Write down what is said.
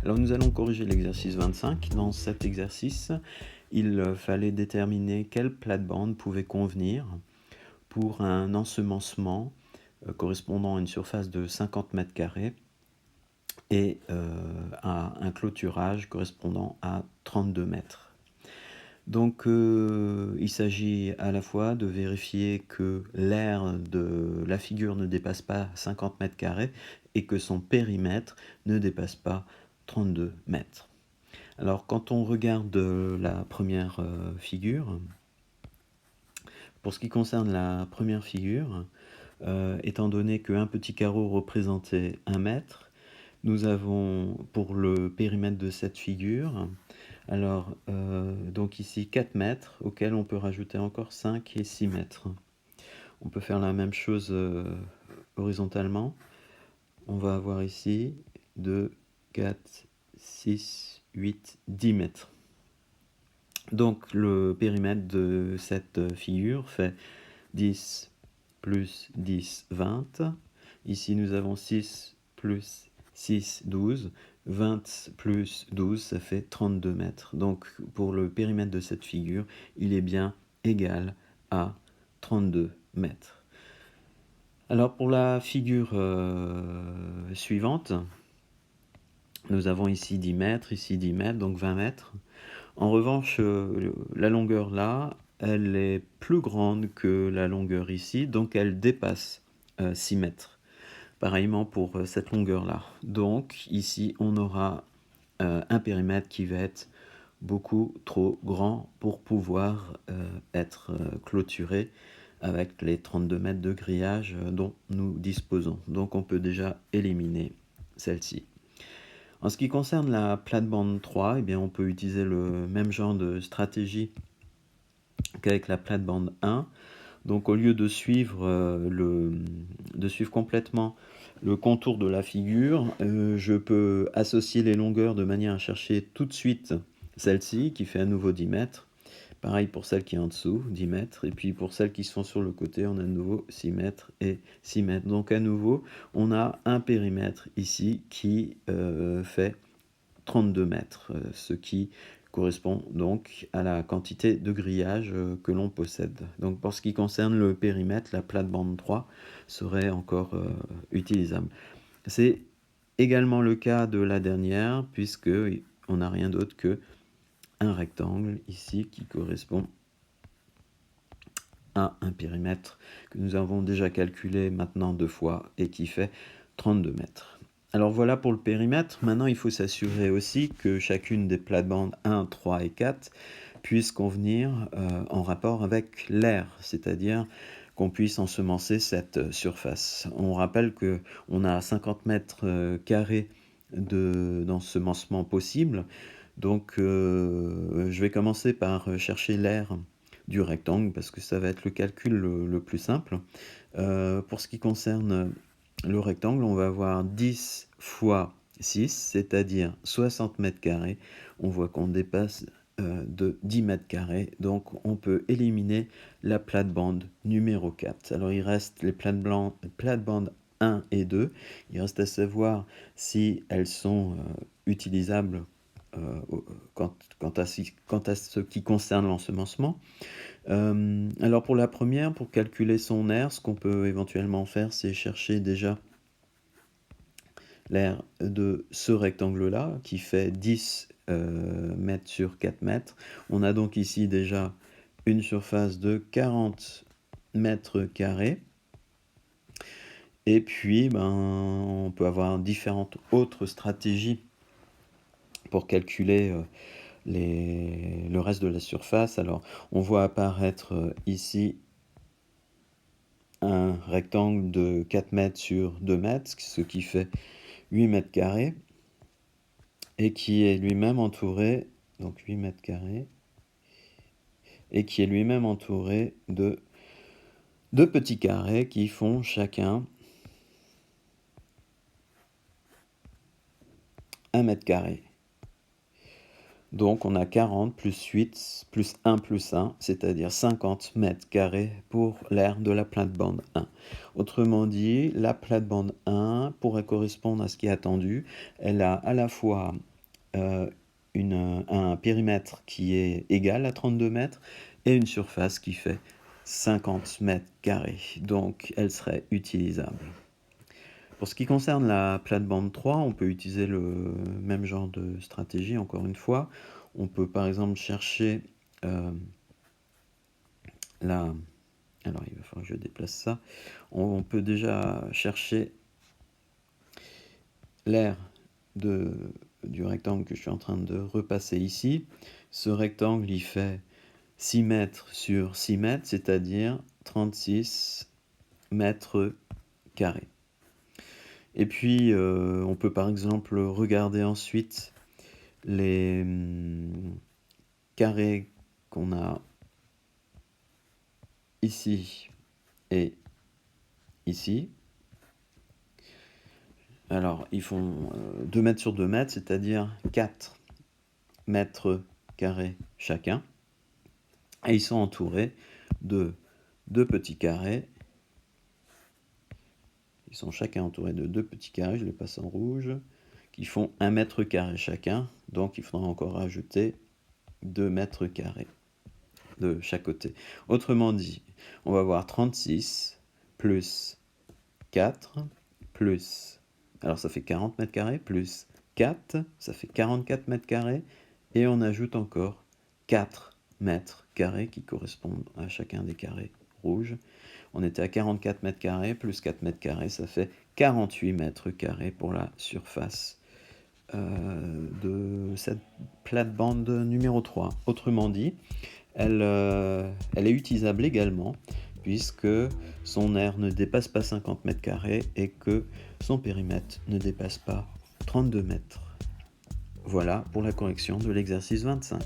Alors nous allons corriger l'exercice 25. Dans cet exercice, il fallait déterminer quelle plate-bande pouvait convenir pour un ensemencement correspondant à une surface de 50 mètres carrés et à un clôturage correspondant à 32 mètres. Donc il s'agit à la fois de vérifier que l'aire de la figure ne dépasse pas 50 mètres carrés et que son périmètre ne dépasse pas 32 mètres. Alors quand on regarde la première figure, pour ce qui concerne la première figure, étant donné qu'un petit carreau représentait 1 mètre, nous avons pour le périmètre de cette figure, alors donc ici 4 mètres, auxquels on peut rajouter encore 5 et 6 mètres. On peut faire la même chose horizontalement. On va avoir ici 2, 4, 6, 8, 10 mètres. Donc le périmètre de cette figure fait 10 plus 10, 20. Ici nous avons 6 plus 6, 12. 20 plus 12, ça fait 32 mètres. Donc pour le périmètre de cette figure, il est bien égal à 32 mètres. Alors pour la figure suivante, nous avons ici 10 mètres, ici 10 mètres, donc 20 mètres. En revanche, la longueur là, elle est plus grande que la longueur ici, donc elle dépasse 6 mètres. Pareillement pour cette longueur-là. Donc ici, on aura un périmètre qui va être beaucoup trop grand pour pouvoir être clôturé avec les 32 mètres de grillage dont nous disposons. Donc on peut déjà éliminer celle-ci. En ce qui concerne la plate-bande 3, eh bien, on peut utiliser le même genre de stratégie qu'avec la plate-bande 1. Donc au lieu de suivre complètement le contour de la figure, je peux associer les longueurs de manière à chercher tout de suite celle-ci qui fait à nouveau 10 mètres. Pareil pour celle qui est en dessous, 10 mètres. Et puis pour celles qui sont sur le côté, on a de nouveau 6 mètres et 6 mètres. Donc à nouveau, on a un périmètre ici qui fait 32 mètres, ce qui correspond donc à la quantité de grillage que l'on possède. Donc pour ce qui concerne le périmètre, la plate-bande 3 serait encore utilisable. C'est également le cas de la dernière, puisque on n'a rien d'autre que un rectangle ici qui correspond à un périmètre que nous avons déjà calculé maintenant 2 fois et qui fait 32 mètres. Alors voilà pour le périmètre. Maintenant, il faut s'assurer aussi que chacune des plates-bandes 1, 3 et 4 puisse convenir en rapport avec l'air, c'est-à-dire qu'on puisse ensemencer cette surface. On rappelle qu'on a 50 mètres carrés d'ensemencement possible. Donc je vais commencer par chercher l'air du rectangle parce que ça va être le calcul le plus simple. Pour ce qui concerne le rectangle, on va avoir 10 fois 6, c'est-à-dire 60 mètres carrés. On voit qu'on dépasse de 10 mètres carrés, donc on peut éliminer la plate-bande numéro 4. Alors il reste les plates-bandes 1 et 2. Il reste à savoir si elles sont utilisables quant à ce qui concerne l'ensemencement. Alors pour la première, pour calculer son aire, ce qu'on peut éventuellement faire, c'est chercher déjà l'aire de ce rectangle-là, qui fait 10 mètres sur 4 mètres. On a donc ici déjà une surface de 40 mètres carrés. Et puis, on peut avoir différentes autres stratégies pour calculer le reste de la surface. Alors, on voit apparaître ici un rectangle de 4 mètres sur 2 mètres, ce qui fait 8 mètres carrés, et qui est lui-même entouré, donc 8 mètres carrés, et qui est lui-même entouré de deux petits carrés qui font chacun 1 mètre carré. Donc on a 40 plus 8 plus 1 plus 1, c'est-à-dire 50 mètres carrés pour l'aire de la plate-bande 1. Autrement dit, la plate-bande 1 pourrait correspondre à ce qui est attendu. Elle a à la fois un périmètre qui est égal à 32 mètres et une surface qui fait 50 mètres carrés. Donc, elle serait utilisable. Pour ce qui concerne la plate-bande 3, on peut utiliser le même genre de stratégie, encore une fois. On peut par exemple chercher la... Alors, il va falloir que je déplace ça. On peut déjà chercher l'aire du rectangle que je suis en train de repasser ici. Ce rectangle, il fait 6 mètres sur 6 mètres, c'est-à-dire 36 mètres carrés. Et puis, on peut par exemple regarder ensuite les carrés qu'on a ici et ici. Alors, ils font 2 mètres sur 2 mètres, c'est-à-dire 4 mètres carrés chacun. Et ils sont entourés de 2 petits carrés. Ils sont chacun entourés de 2 petits carrés, je les passe en rouge, qui font 1 mètre carré chacun. Donc, il faudra encore rajouter 2 mètres carrés de chaque côté. Autrement dit, on va avoir 36 plus 4 plus... Alors ça fait 40 mètres carrés, plus 4, ça fait 44 mètres carrés, et on ajoute encore 4 mètres carrés qui correspondent à chacun des carrés rouges. On était à 44 mètres carrés, plus 4 mètres carrés, ça fait 48 mètres carrés pour la surface de cette plate-bande numéro 3. Autrement dit, elle est utilisable également, puisque son aire ne dépasse pas 50 mètres carrés et que son périmètre ne dépasse pas 32 mètres. Voilà pour la correction de l'exercice 25.